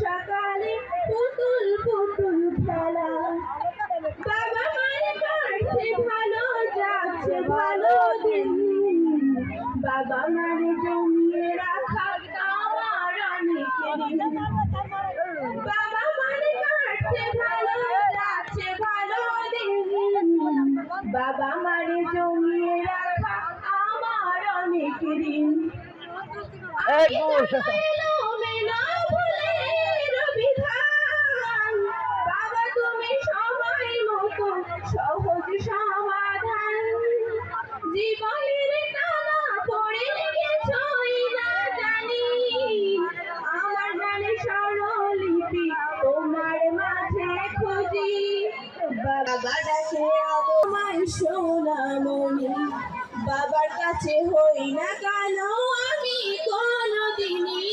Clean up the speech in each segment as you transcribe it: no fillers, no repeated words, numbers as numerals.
সকালে পুতুল পুতুল খেলা। বাবা মার কাছে ভালো যাচ্ছে ভালো দিন, বাবা মার জমিয়ে রাখা আমার অনেক ঋণ। বাবা মার কাছে ভালো যাচ্ছে ভালো দিন, বাবা মার জমিয়ে রাখা আমার অনেক ঋণ। বাবা তুমি সময় মতো সহজ সমাধান, জীবনের টানা পড়ে গেছই না জানি, আমার গানে স্বরলিপি তোমার মাঝে খুঁজি। বাবা ডাকে তোমার সোনামণি, বাবার কাছে হই না কেন আমি কোনদিনই,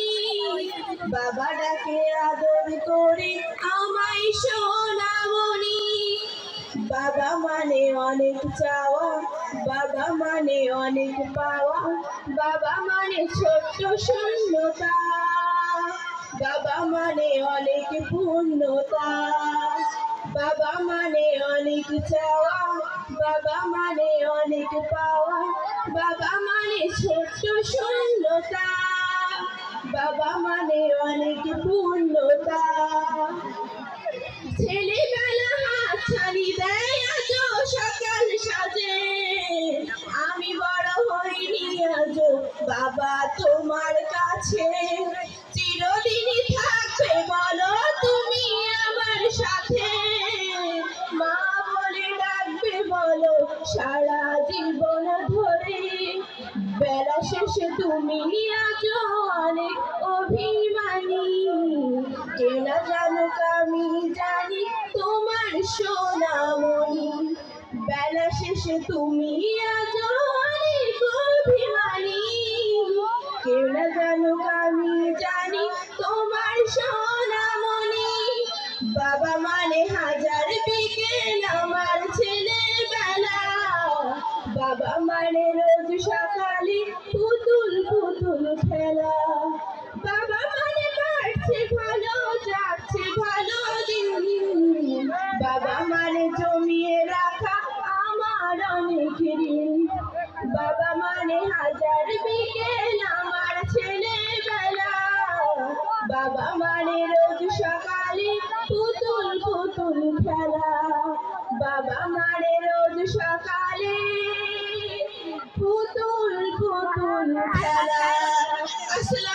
বাবা ডাকে আদর করে আমায় সোনামণি। বাবা মানে অনেক চাওয়া, বাবা মানে অনেক পাওয়া, বাবা মানে ছোট্ট শূন্যতা, বাবা মানে অনেক পূর্ণতা। বাবা মানে অনেক চাওয়া, বাবা মানে অনেক পাওয়া, বাবা মানে ছোট্ট শূন্যতা, বাবা মানে অনেক পূর্ণতা। ছেলেবেলা হাতছানি দেয় আজ সকাল সাজে, আমি বড় হইনি আজ বাবা তোমার কাছে, চিরদিনই থাকবে বলো তুমি আমার সাথে, মা বলে ডাকবে বলো সারা জীবন ধরে। বেলা শেষে তুমি আজ অনেক অভিমানী, কে না জানুক আমি জানি তোমার সোনামণি। বেলা শেষে তুমি আজ অনেক অভিমানী, কে না জানুক আমি জানি তোমার সোনামণি। বাবা মানে হাজার বিকেল আমার ছেলেবেলা, বাবা মানে রোজ সকালে পুতুল পুতুল খেলা। বাবা মানে কাটছে ভালো যাচ্ছে ভালো দিন, বাবা মানে জমিয়ে রাখা আমার অনেক ঋণ। বাবা মানে হাজার বিকেল আমার ছেলেবেলা, বাবা মানে রোজ সকালে পুতুল পুতুল খেলা। বাবা মানে রোজ সকালে পুতুল পুতুল খেলা। আসসালাম।